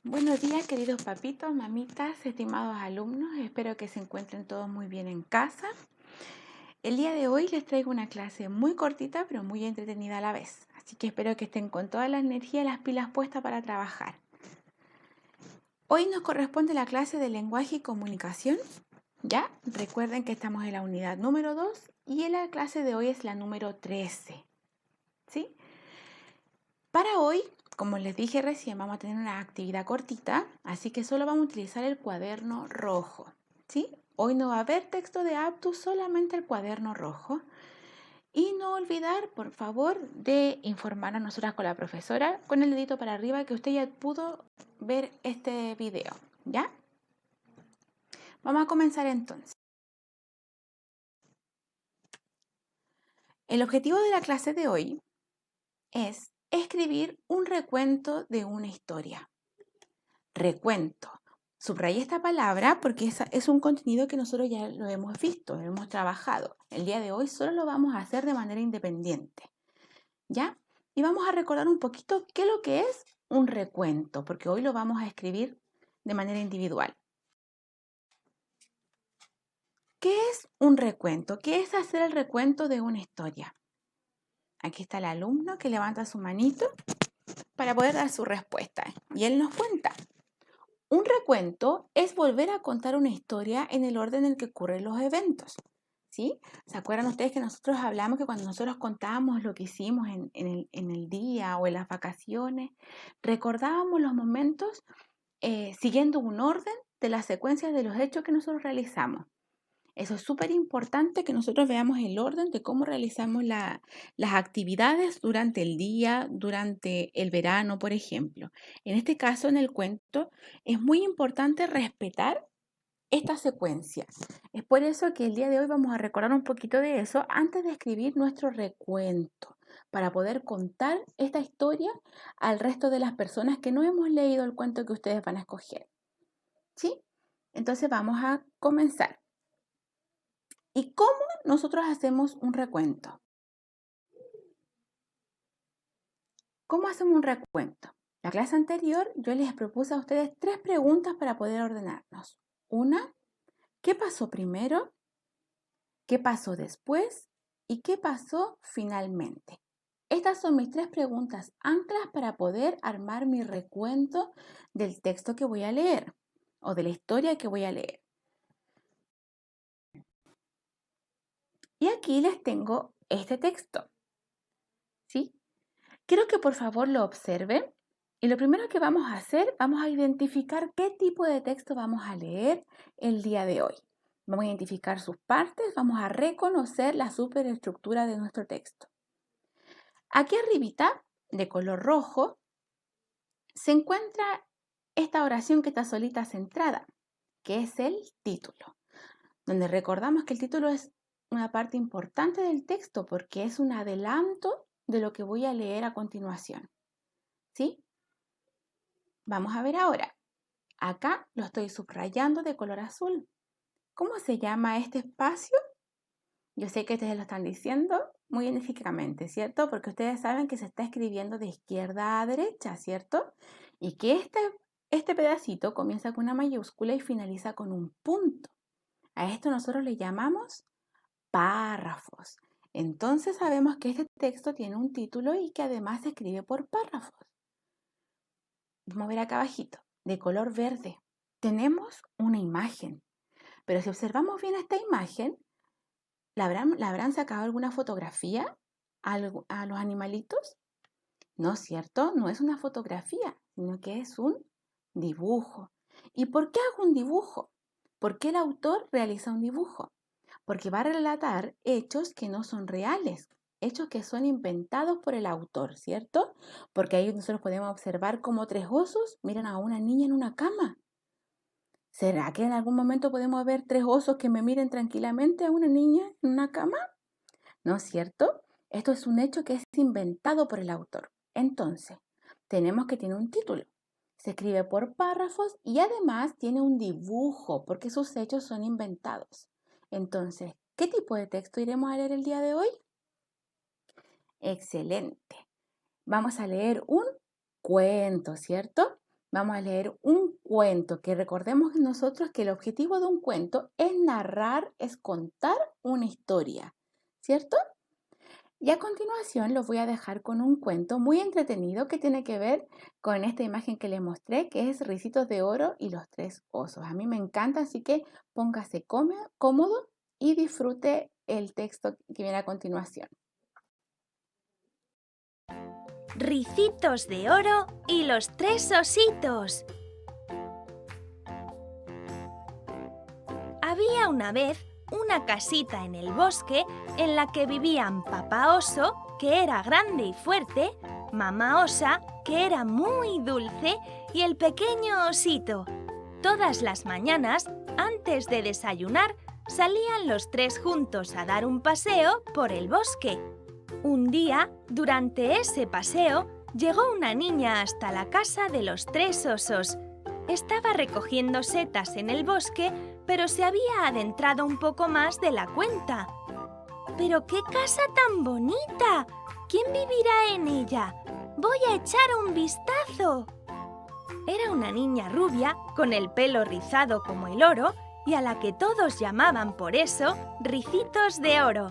Buenos días, queridos papitos, mamitas, estimados alumnos. Espero que se encuentren todos muy bien en casa. El día de hoy les traigo una clase muy cortita, pero muy entretenida a la vez. Así que espero que estén con toda la energía y las pilas puestas para trabajar. Hoy nos corresponde la clase de lenguaje y comunicación. ¿Ya? Recuerden que estamos en la unidad número 2 y en la clase de hoy es la número 13. ¿Sí? Para hoy, como les dije recién, vamos a tener una actividad cortita, así que solo vamos a utilizar el cuaderno rojo, ¿sí? Hoy no va a haber texto de Aptus, solamente el cuaderno rojo. Y no olvidar, por favor, de informar a nosotras con la profesora con el dedito para arriba que usted ya pudo ver este video, ¿ya? Vamos a comenzar entonces. El objetivo de la clase de hoy es escribir un recuento de una historia. Recuento. Subrayé esta palabra porque es un contenido que nosotros ya lo hemos visto, lo hemos trabajado. El día de hoy solo lo vamos a hacer de manera independiente, ¿ya? Y vamos a recordar un poquito qué es lo que es un recuento, porque hoy lo vamos a escribir de manera individual. ¿Qué es un recuento? ¿Qué es hacer el recuento de una historia? Aquí está el alumno que levanta su manito para poder dar su respuesta. Y él nos cuenta. Un recuento es volver a contar una historia en el orden en el que ocurren los eventos, ¿sí? ¿Se acuerdan ustedes que nosotros hablamos que cuando nosotros contábamos lo que hicimos en el día o en las vacaciones, recordábamos los momentos siguiendo un orden de las secuencias de los hechos que nosotros realizamos? Eso es súper importante que nosotros veamos el orden de cómo realizamos las actividades durante el día, durante el verano, por ejemplo. En este caso, en el cuento, es muy importante respetar esta secuencia. Es por eso que el día de hoy vamos a recordar un poquito de eso antes de escribir nuestro recuento, para poder contar esta historia al resto de las personas que no hemos leído el cuento que ustedes van a escoger. ¿Sí? Entonces vamos a comenzar. ¿Y cómo nosotros hacemos un recuento? ¿Cómo hacemos un recuento? La clase anterior yo les propuse a ustedes 3 preguntas para poder ordenarnos. Una, ¿qué pasó primero? ¿Qué pasó después? ¿Y qué pasó finalmente? Estas son mis 3 preguntas anclas para poder armar mi recuento del texto que voy a leer o de la historia que voy a leer. Y aquí les tengo este texto, ¿sí? Quiero que por favor lo observen y lo primero que vamos a hacer, vamos a identificar qué tipo de texto vamos a leer el día de hoy. Vamos a identificar sus partes, vamos a reconocer la superestructura de nuestro texto. Aquí arribita, de color rojo, se encuentra esta oración que está solita centrada, que es el título, donde recordamos que el título es una parte importante del texto porque es un adelanto de lo que voy a leer a continuación. ¿Sí? Vamos a ver ahora. Acá lo estoy subrayando de color azul. ¿Cómo se llama este espacio? Yo sé que ustedes lo están diciendo muy enérgicamente, ¿cierto? Porque ustedes saben que se está escribiendo de izquierda a derecha, ¿cierto? Y que este pedacito comienza con una mayúscula y finaliza con un punto. A esto nosotros le llamamos párrafos. Entonces sabemos que este texto tiene un título y que además se escribe por párrafos. Vamos a ver acá abajito, de color verde. Tenemos una imagen, pero si observamos bien esta imagen, ¿la habrán sacado alguna fotografía a los animalitos? No, ¿cierto? No es una fotografía, sino que es un dibujo. ¿Y por qué hago un dibujo? ¿Por qué el autor realiza un dibujo? Porque va a relatar hechos que no son reales, hechos que son inventados por el autor, ¿cierto? Porque ahí nosotros podemos observar cómo 3 osos miran a una niña en una cama. ¿Será que en algún momento podemos ver 3 osos que me miren tranquilamente a una niña en una cama? ¿No es cierto? Esto es un hecho que es inventado por el autor. Entonces, tenemos que tiene un título. Se escribe por párrafos y además tiene un dibujo porque sus hechos son inventados. Entonces, ¿qué tipo de texto iremos a leer el día de hoy? Excelente. Vamos a leer un cuento, ¿cierto? Vamos a leer un cuento, que recordemos nosotros que el objetivo de un cuento es narrar, es contar una historia, ¿cierto? Y a continuación los voy a dejar con un cuento muy entretenido que tiene que ver con esta imagen que les mostré, que es Ricitos de Oro y los tres osos. A mí me encanta, así que póngase cómodo y disfrute el texto que viene a continuación. Ricitos de Oro y los tres ositos. Había una vez una casita en el bosque en la que vivían Papá Oso, que era grande y fuerte, Mamá Osa, que era muy dulce, y el pequeño osito. Todas las mañanas, antes de desayunar, salían los tres juntos a dar un paseo por el bosque. Un día, durante ese paseo, llegó una niña hasta la casa de los tres osos. Estaba recogiendo setas en el bosque, pero se había adentrado un poco más de la cuenta. ¡Pero qué casa tan bonita! ¿Quién vivirá en ella? ¡Voy a echar un vistazo! Era una niña rubia, con el pelo rizado como el oro, y a la que todos llamaban por eso Ricitos de Oro.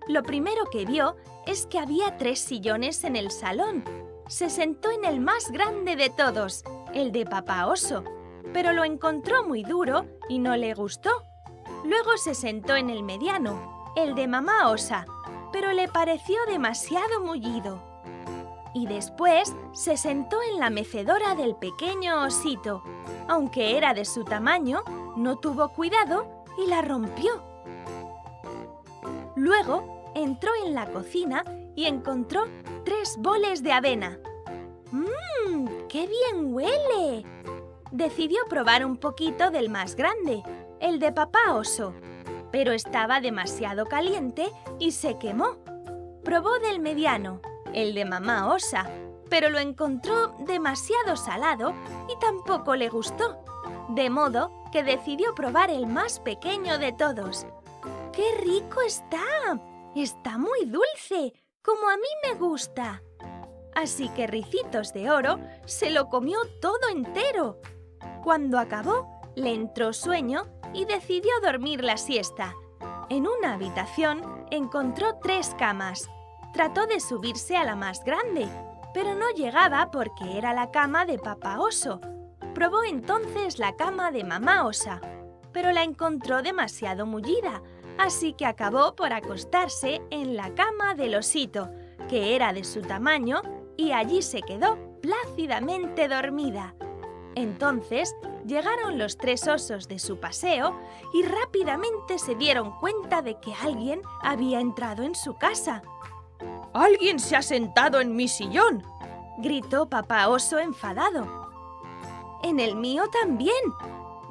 Lo primero que vio es que había 3 sillones en el salón. Se sentó en el más grande de todos, el de Papá Oso, pero lo encontró muy duro y no le gustó. Luego se sentó en el mediano, el de Mamá Osa, pero le pareció demasiado mullido. Y después se sentó en la mecedora del pequeño osito. Aunque era de su tamaño, no tuvo cuidado y la rompió. Luego entró en la cocina y encontró 3 boles de avena. ¡Mmm! ¡Qué bien huele! Decidió probar un poquito del más grande, el de Papá Oso, pero estaba demasiado caliente y se quemó. Probó del mediano, el de Mamá Osa, pero lo encontró demasiado salado y tampoco le gustó, de modo que decidió probar el más pequeño de todos. ¡Qué rico está! Está muy dulce, como a mí me gusta. Así que Ricitos de Oro se lo comió todo entero. Cuando acabó, le entró sueño y decidió dormir la siesta. En una habitación encontró 3 camas. Trató de subirse a la más grande, pero no llegaba porque era la cama de Papá Oso. Probó entonces la cama de Mamá Osa, pero la encontró demasiado mullida. Así que acabó por acostarse en la cama del osito, que era de su tamaño, y allí se quedó plácidamente dormida. Entonces llegaron los 3 osos de su paseo y rápidamente se dieron cuenta de que alguien había entrado en su casa. «¡Alguien se ha sentado en mi sillón!», gritó Papá Oso enfadado. «En el mío también»,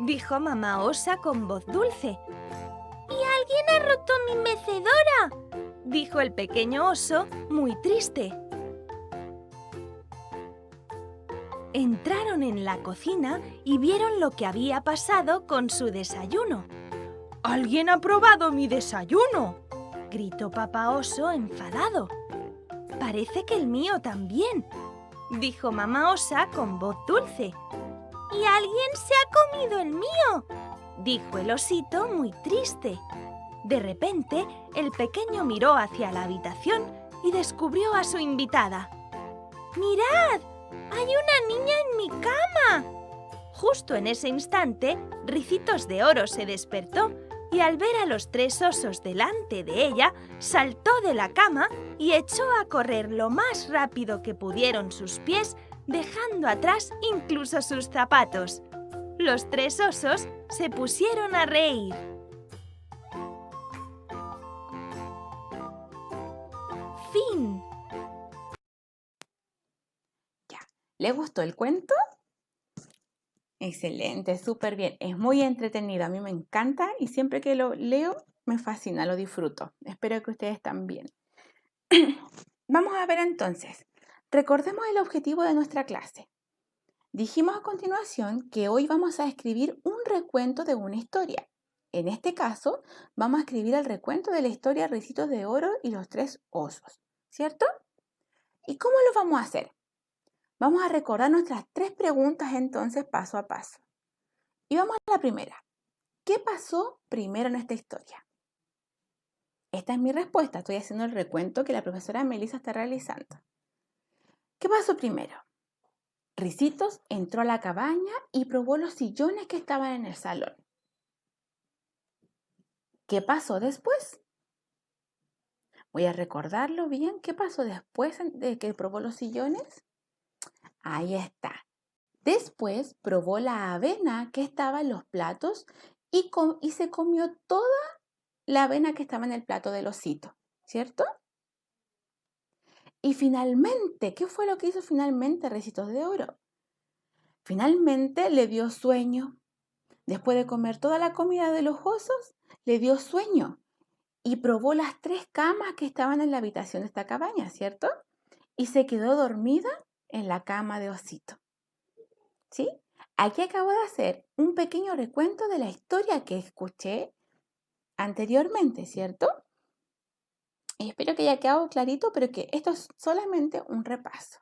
dijo Mamá Osa con voz dulce. «¡Y alguien ha roto mi mecedora!», dijo el pequeño oso, muy triste. Entraron en la cocina y vieron lo que había pasado con su desayuno. «¡Alguien ha probado mi desayuno!», gritó Papá Oso enfadado. «Parece que el mío también», dijo Mamá Osa con voz dulce. «¿Y alguien se ha comido el mío?», dijo el osito muy triste. De repente, el pequeño miró hacia la habitación y descubrió a su invitada. «¡Mirad! ¡Hay una niña en mi cama!». Justo en ese instante, Ricitos de Oro se despertó y al ver a los 3 osos delante de ella, saltó de la cama y echó a correr lo más rápido que pudieron sus pies, dejando atrás incluso sus zapatos. Los 3 osos se pusieron a reír. Fin. ¿Le gustó el cuento? Excelente, súper bien. Es muy entretenido. A mí me encanta y siempre que lo leo me fascina, lo disfruto. Espero que ustedes también. Vamos a ver entonces. Recordemos el objetivo de nuestra clase. Dijimos a continuación que hoy vamos a escribir un recuento de una historia. en este caso vamos a escribir el recuento de la historia Ricitos de Oro y los tres osos, ¿cierto? ¿Y cómo lo vamos a hacer? Vamos a recordar nuestras 3 preguntas entonces paso a paso. Y vamos a la primera. ¿Qué pasó primero en esta historia? Esta es mi respuesta. Estoy haciendo el recuento que la profesora Melissa está realizando. ¿Qué pasó primero? Ricitos entró a la cabaña y probó los sillones que estaban en el salón. ¿Qué pasó después? Voy a recordarlo bien. ¿Qué pasó después de que probó los sillones? Ahí está. Después probó la avena que estaba en los platos y se comió toda la avena que estaba en el plato del osito, ¿cierto? Y finalmente, ¿qué fue lo que hizo finalmente Ricitos de Oro? Finalmente le dio sueño. Después de comer toda la comida de los osos, le dio sueño y probó las 3 camas que estaban en la habitación de esta cabaña, ¿cierto? Y se quedó dormida en la cama de osito. ¿Sí? Aquí acabo de hacer un pequeño recuento de la historia que escuché anteriormente, ¿cierto? Y espero que haya quedado clarito, pero que esto es solamente un repaso.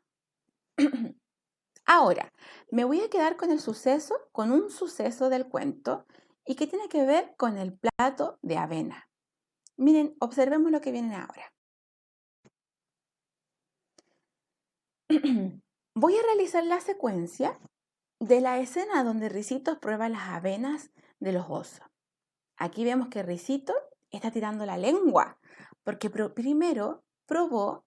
Ahora, me voy a quedar con un suceso del cuento y que tiene que ver con el plato de avena. Miren, observemos lo que viene ahora. Voy a realizar la secuencia de la escena donde Ricitos prueba las avenas de los osos. Aquí vemos que Ricitos está tirando la lengua porque primero probó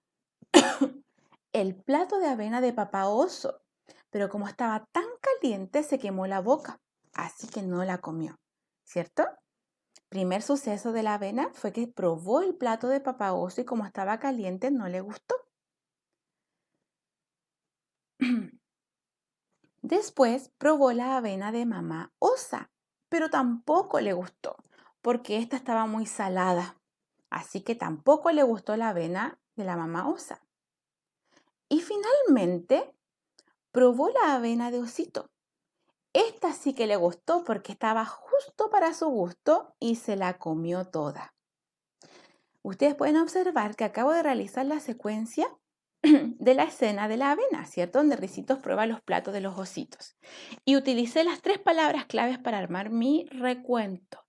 el plato de avena de papá oso, pero como estaba tan caliente se quemó la boca, así que no la comió, ¿cierto? Primer suceso de la avena fue que probó el plato de papá oso y como estaba caliente no le gustó. Después probó la avena de mamá osa, pero tampoco le gustó porque esta estaba muy salada, así que tampoco le gustó la avena de la mamá osa. Y finalmente probó la avena de osito. Esta sí que le gustó porque estaba justo para su gusto y se la comió toda. Ustedes pueden observar que acabo de realizar la secuencia de la escena de la avena, ¿cierto? Donde Ricitos prueba los platos de los ositos. Y utilicé las 3 palabras claves para armar mi recuento.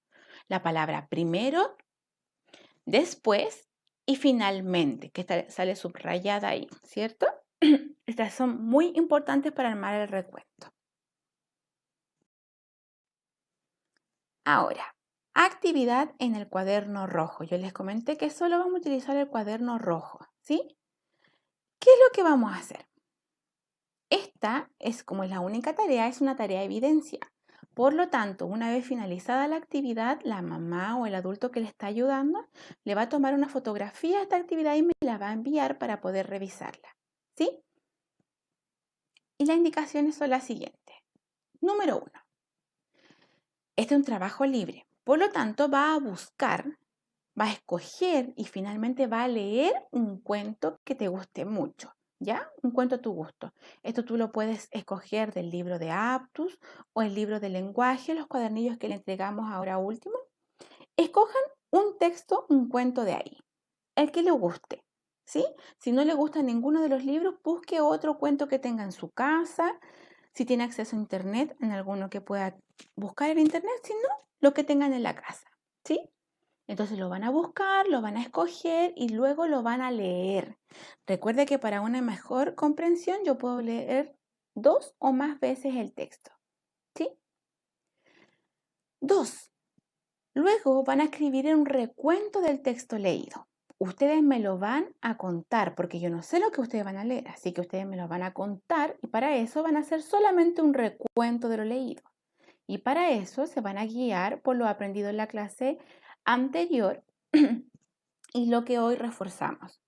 La palabra primero, después y finalmente, que sale subrayada ahí, ¿cierto? Estas son muy importantes para armar el recuento. Ahora, actividad en el cuaderno rojo. Yo les comenté que solo vamos a utilizar el cuaderno rojo, ¿sí? ¿Qué es lo que vamos a hacer? Esta es como es la única tarea, es una tarea de evidencia. Por lo tanto, una vez finalizada la actividad, la mamá o el adulto que le está ayudando le va a tomar una fotografía de esta actividad y me la va a enviar para poder revisarla, ¿sí? Y las indicaciones son las siguientes. Número 1. Este es un trabajo libre. Por lo tanto, va a buscar, va a escoger y finalmente va a leer un cuento que te guste mucho, ¿ya? Un cuento a tu gusto. Esto tú lo puedes escoger del libro de Aptus o el libro de lenguaje, los cuadernillos que le entregamos ahora último. Escojan un texto, un cuento de ahí, el que le guste, ¿sí? Si no le gusta ninguno de los libros, busque otro cuento que tenga en su casa. Si tiene acceso a internet, en alguno que pueda buscar en internet, si no, lo que tengan en la casa, ¿sí? Entonces lo van a buscar, lo van a escoger y luego lo van a leer. Recuerde que para una mejor comprensión yo puedo leer 2 o más veces el texto, ¿sí? 2. Luego van a escribir un recuento del texto leído. Ustedes me lo van a contar porque yo no sé lo que ustedes van a leer, así que ustedes me lo van a contar y para eso van a hacer solamente un recuento de lo leído. Y para eso se van a guiar por lo aprendido en la clase anterior y lo que hoy reforzamos.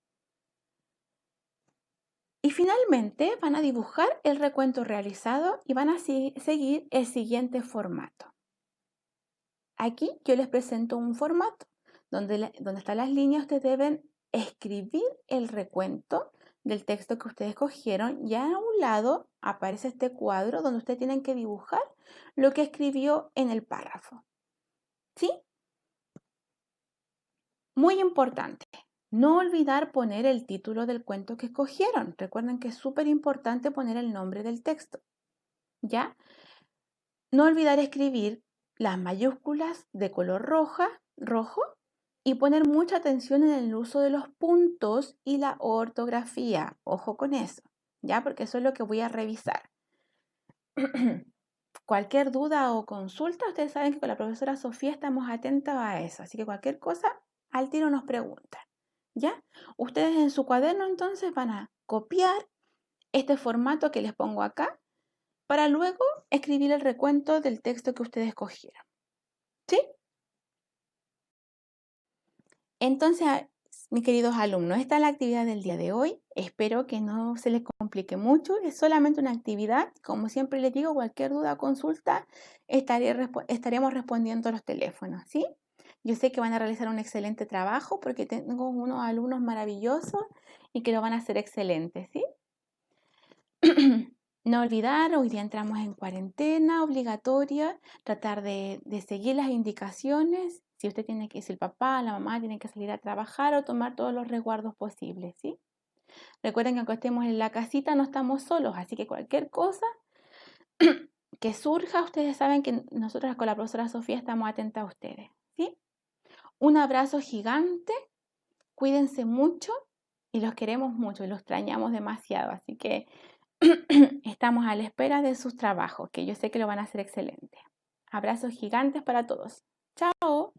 Y finalmente van a dibujar el recuento realizado y van a seguir el siguiente formato. Aquí yo les presento un formato donde están las líneas. Ustedes deben escribir el recuento del texto que ustedes escogieron. Ya a un lado aparece este cuadro donde ustedes tienen que dibujar lo que escribió en el párrafo, ¿Sí? Muy importante, no olvidar poner el título del cuento que escogieron. Recuerden que es súper importante poner el nombre del texto, ¿ya? No olvidar escribir las mayúsculas de color rojo y poner mucha atención en el uso de los puntos y la ortografía. Ojo con eso, ¿ya? Porque eso es lo que voy a revisar. Cualquier duda o consulta, ustedes saben que con la profesora Sofía estamos atentas a eso. Así que cualquier cosa, al tiro nos preguntan, ¿ya? Ustedes en su cuaderno entonces van a copiar este formato que les pongo acá para luego escribir el recuento del texto que ustedes escogieron. ¿Sí? Entonces, mis queridos alumnos, esta es la actividad del día de hoy. Espero que no se les complique mucho. Es solamente una actividad. Como siempre les digo, cualquier duda o consulta, estaremos respondiendo a los teléfonos, ¿sí? Yo sé que van a realizar un excelente trabajo porque tengo unos alumnos maravillosos y que lo van a hacer excelente, ¿sí? No olvidar, hoy día entramos en cuarentena obligatoria, tratar de seguir las indicaciones. Si usted tiene que, si el papá, la mamá tienen que salir a trabajar o tomar todos los resguardos posibles, ¿sí? Recuerden que aunque estemos en la casita no estamos solos, así que cualquier cosa que surja, ustedes saben que nosotros con la profesora Sofía estamos atentas a ustedes, ¿sí? Un abrazo gigante, cuídense mucho y los queremos mucho y los extrañamos demasiado, así que estamos a la espera de sus trabajos, que yo sé que lo van a hacer excelente. Abrazos gigantes para todos. Chao.